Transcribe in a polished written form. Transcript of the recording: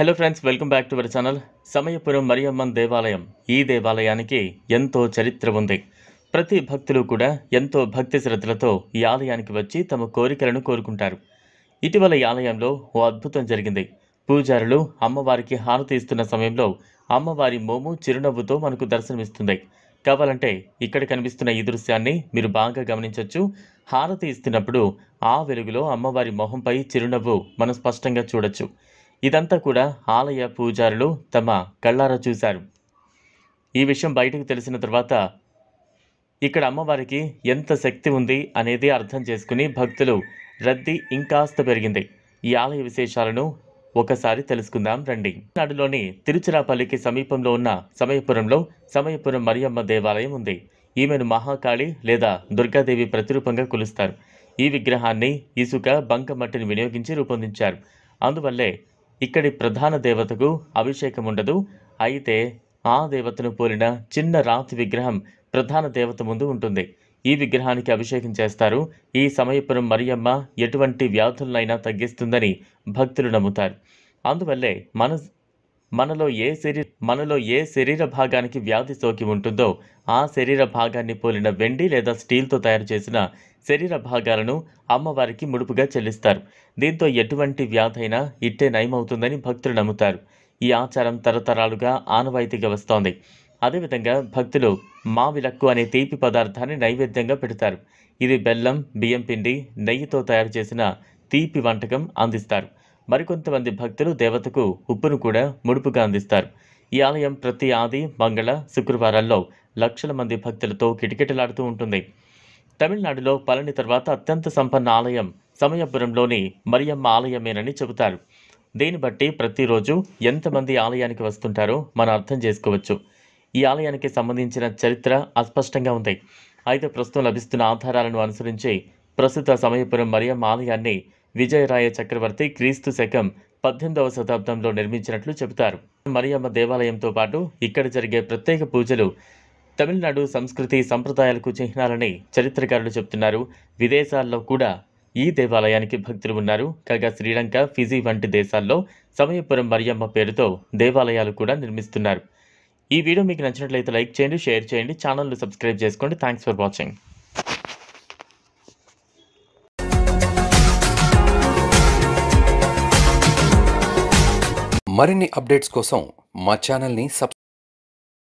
Hello friends, welcome back to our channel. Samayapuram Mariamman దేవాలయం. ఈ దేవాలయానికి ఎంతో చరిత్ర ఉంది. ప్రతి భక్తులు కూడా ఎంతో భక్తి శ్రద్ధలతో ఈ ఆలయానికి వచ్చి తమ కోరికలను కోరుకుంటారు. ఇటీవల ఈ ఆలయంలో ఓ అద్భుతం జరిగింది. పూజారులు అమ్మవారికి హారతి ఇస్తున్న సమయంలో అమ్మవారి మోము చిరునవ్వుతో మనకు దర్శనమిస్తుంది. కావాలంటే ఇక్కడ కనిపిస్తున్న ఈ దృశ్యాన్ని మీరు బాగా గమనించవచ్చు. హారతి ఇస్తున్నప్పుడు ఆ వెలుగులో అమ్మవారి మొహంపై చిరునవ్వు మనం స్పష్టంగా చూడొచ్చు. ఇదంతా కూడా ఆలయ పూజారులు తమ కళ్ళారా చూశారు. ఈ విషయం బయటకు తెలిసిన తర్వాత ఇక్కడ అమ్మవారికి ఎంత శక్తి ఉంది అనేది అర్థం చేసుకుని భక్తులు రద్దీ ఇంకాస్త పెరిగింది. ఈ ఆలయ విశేషాలను ఒకసారి తెలుసుకుందాం రండి. నాడులోని తిరుచిరాపల్లికి సమీపంలో ఉన్న సమయపురంలో సమయపురం మరియమ్మ దేవాలయం ఉంది. ఈమెను మహాకాళి లేదా దుర్గాదేవి ప్రతిరూపంగా కొలుస్తారు. ఈ విగ్రహాన్ని ఇసుక, బంకమట్టిని వినియోగించి రూపొందించారు. అందువల్లే ఇక్కడి ప్రధాన దేవతకు అభిషేకం ఉండదు. అయితే ఆ దేవతను పోలిన చిన్న రాతి విగ్రహం ప్రధాన దేవత ముందు ఉంటుంది. ఈ విగ్రహానికి అభిషేకం చేస్తారు. ఈ సమయపురం మరియమ్మ ఎటువంటి వ్యాధులనైనా తగ్గిస్తుందని భక్తులు నమ్ముతారు. అందువల్లే మనలో ఏ శరీర భాగానికి వ్యాధి సోకి ఉంటుందో ఆ శరీర భాగాన్ని పోలిన వెండి లేదా స్టీల్తో తయారు చేసిన శరీర భాగాలను అమ్మవారికి ముడుపుగా చెల్లిస్తారు. దీంతో ఎటువంటి వ్యాధైనా ఇట్టే నయమవుతుందని భక్తులు నమ్ముతారు. ఈ ఆచారం తరతరాలుగా ఆనవాయితీగా వస్తోంది. అదేవిధంగా భక్తులు మావిలక్కు అనే తీపి పదార్థాన్ని నైవేద్యంగా పెడతారు. ఇది బెల్లం, బియ్యం పిండి, నెయ్యితో తయారు చేసిన తీపి వంటకం అందిస్తారు. మరికొంతమంది భక్తులు దేవతకు ఉప్పును కూడా ముడుపుగా అందిస్తారు. ఈ ఆలయం ప్రతి ఆది, మంగళ, శుక్రవారాల్లో లక్షల మంది భక్తులతో కిటకిటలాడుతూ ఉంటుంది. తమిళనాడులో పళని తర్వాత అత్యంత సంపన్న ఆలయం సమయపురంలోని మరియమ్మ ఆలయమేనని చెబుతారు. దీన్ని బట్టి ప్రతిరోజు ఎంతమంది ఆలయానికి వస్తుంటారో మనం అర్థం చేసుకోవచ్చు. ఈ ఆలయానికి సంబంధించిన చరిత్ర అస్పష్టంగా ఉంది. అయితే ప్రస్తుతం లభిస్తున్న ఆధారాలను అనుసరించి ప్రస్తుత సమయపురం మరియమ్మ ఆలయాన్ని విజయరాయ చక్రవర్తి క్రీస్తు శకం 18వ శతాబ్దంలో నిర్మించినట్లు చెబుతారు. మరియమ్మ దేవాలయంతో పాటు ఇక్కడ జరిగే ప్రత్యేక పూజలు తమిళనాడు సంస్కృతి సంప్రదాయాలకు చిహ్నాలని చరిత్రకారులు చెబుతున్నారు. విదేశాల్లో కూడా ఈ దేవాలయానికి భక్తులు ఉన్నారు. కాగా శ్రీలంక, ఫిజీ వంటి దేశాల్లో సమయపురం మరియమ్మ పేరుతో దేవాలయాలు కూడా నిర్మిస్తున్నారు. ఈ వీడియో మీకు నచ్చినట్లయితే లైక్ చేయండి, షేర్ చేయండి, ఛానల్ను సబ్స్క్రైబ్ చేసుకోండి. Thanks for watching. మరిన్ని అప్డేట్స్ కోసం మా ఛానల్ని